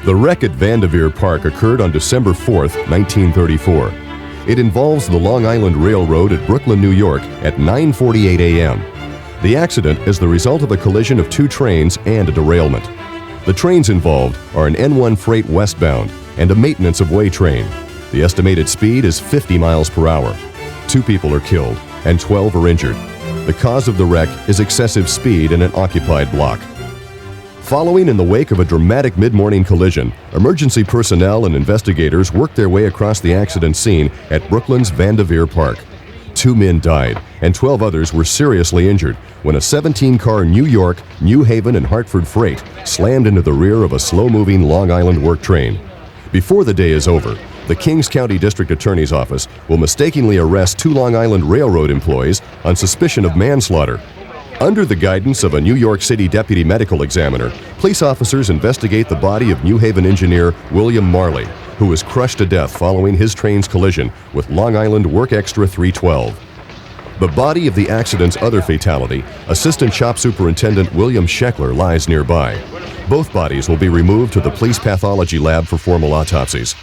The wreck at Vanderveer Park occurred on December 4, 1934. It involves the Long Island Railroad at Brooklyn, New York at 9:48 a.m. The accident is the result of a collision of two trains and a derailment. The trains involved are an N1 freight westbound and a maintenance of way train. The estimated speed is 50 miles per hour. 2 people are killed and 12 are injured. The cause of the wreck is excessive speed in an occupied block. Following in the wake of a dramatic mid-morning collision, emergency personnel and investigators worked their way across the accident scene at Brooklyn's Vanderveer Park. 2 men died and 12 others were seriously injured when a 17-car New York, New Haven, and Hartford freight slammed into the rear of a slow-moving Long Island work train. Before the day is over, the Kings County District Attorney's Office will mistakenly arrest 2 Long Island Railroad employees on suspicion of manslaughter. Under the guidance of a New York City deputy medical examiner, police officers investigate the body of New Haven engineer William Marley, who was crushed to death following his train's collision with Long Island Work Extra 312. The body of the accident's other fatality, Assistant Shop Superintendent William Scheckler, lies nearby. Both bodies will be removed to the police pathology lab for formal autopsies.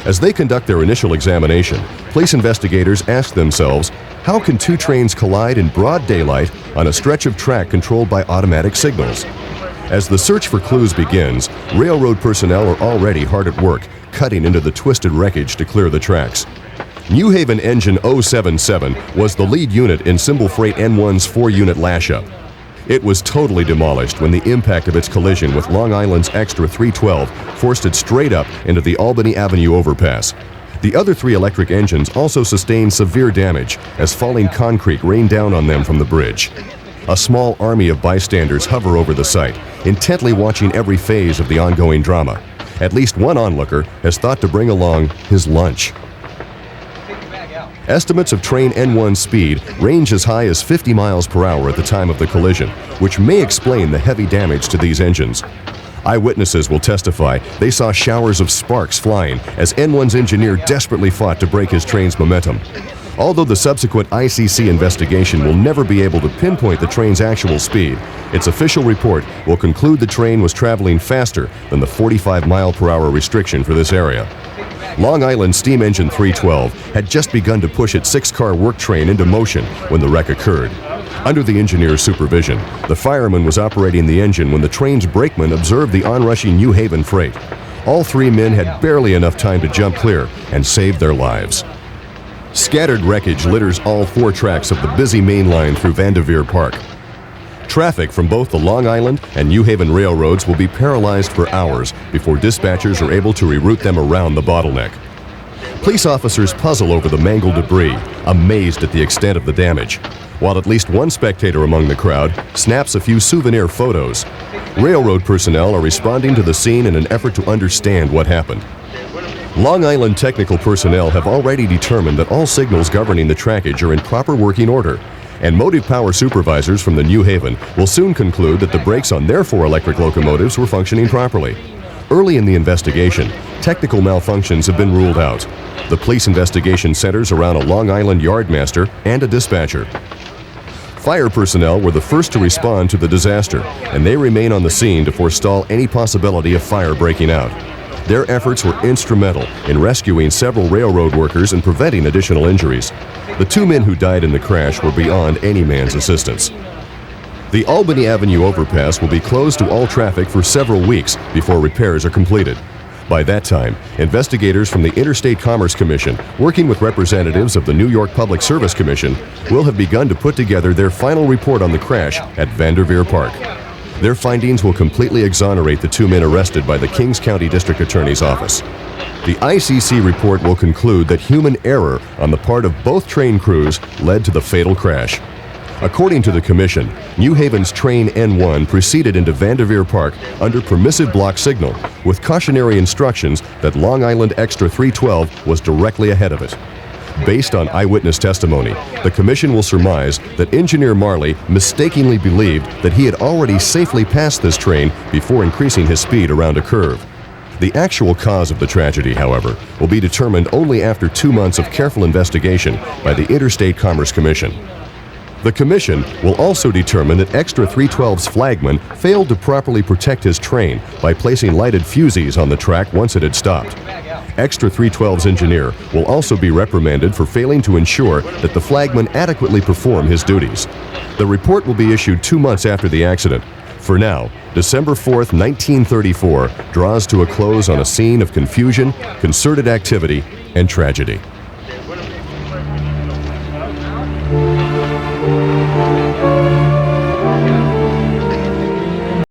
As they conduct their initial examination, police investigators ask themselves, how can 2 trains collide in broad daylight on a stretch of track controlled by automatic signals? As the search for clues begins, railroad personnel are already hard at work, cutting into the twisted wreckage to clear the tracks. New Haven Engine 077 was the lead unit in Symbol Freight N1's 4-unit lash-up. It was totally demolished when the impact of its collision with Long Island's Extra 312 forced it straight up into the Albany Avenue overpass. The other 3 electric engines also sustained severe damage as falling concrete rained down on them from the bridge. A small army of bystanders hover over the site, intently watching every phase of the ongoing drama. At least one onlooker has thought to bring along his lunch. Estimates of train N1 speed range as high as 50 miles per hour at the time of the collision, which may explain the heavy damage to these engines. Eyewitnesses will testify they saw showers of sparks flying as N1's engineer desperately fought to break his train's momentum. Although the subsequent ICC investigation will never be able to pinpoint the train's actual speed, its official report will conclude the train was traveling faster than the 45-mile-per-hour restriction for this area. Long Island Steam Engine 312 had just begun to push its 6-car work train into motion when the wreck occurred. Under the engineer's supervision, the fireman was operating the engine when the train's brakeman observed the onrushing New Haven freight. All 3 men had barely enough time to jump clear and save their lives. Scattered wreckage litters all 4 tracks of the busy main line through Vanderveer Park. Traffic from both the Long Island and New Haven railroads will be paralyzed for hours before dispatchers are able to reroute them around the bottleneck. Police officers puzzle over the mangled debris, amazed at the extent of the damage, while at least one spectator among the crowd snaps a few souvenir photos. Railroad personnel are responding to the scene in an effort to understand what happened. Long Island technical personnel have already determined that all signals governing the trackage are in proper working order, and motive power supervisors from the New Haven will soon conclude that the brakes on their 4 electric locomotives were functioning properly. Early in the investigation, technical malfunctions have been ruled out. The police investigation centers around a Long Island yardmaster and a dispatcher. Fire personnel were the first to respond to the disaster, and they remain on the scene to forestall any possibility of fire breaking out. Their efforts were instrumental in rescuing several railroad workers and preventing additional injuries. The 2 men who died in the crash were beyond any man's assistance. The Albany Avenue overpass will be closed to all traffic for several weeks before repairs are completed. By that time, investigators from the Interstate Commerce Commission, working with representatives of the New York Public Service Commission, will have begun to put together their final report on the crash at Vanderveer Park. Their findings will completely exonerate the 2 men arrested by the Kings County District Attorney's Office. The ICC report will conclude that human error on the part of both train crews led to the fatal crash. According to the Commission, New Haven's train N1 proceeded into Vanderveer Park under permissive block signal, with cautionary instructions that Long Island Extra 312 was directly ahead of it. Based on eyewitness testimony, the Commission will surmise that Engineer Marley mistakenly believed that he had already safely passed this train before increasing his speed around a curve. The actual cause of the tragedy, however, will be determined only after 2 months of careful investigation by the Interstate Commerce Commission. The Commission will also determine that Extra 312's flagman failed to properly protect his train by placing lighted fusees on the track once it had stopped. Extra 312's engineer will also be reprimanded for failing to ensure that the flagman adequately performed his duties. The report will be issued 2 months after the accident. For now, December 4th, 1934 draws to a close on a scene of confusion, concerted activity, and tragedy.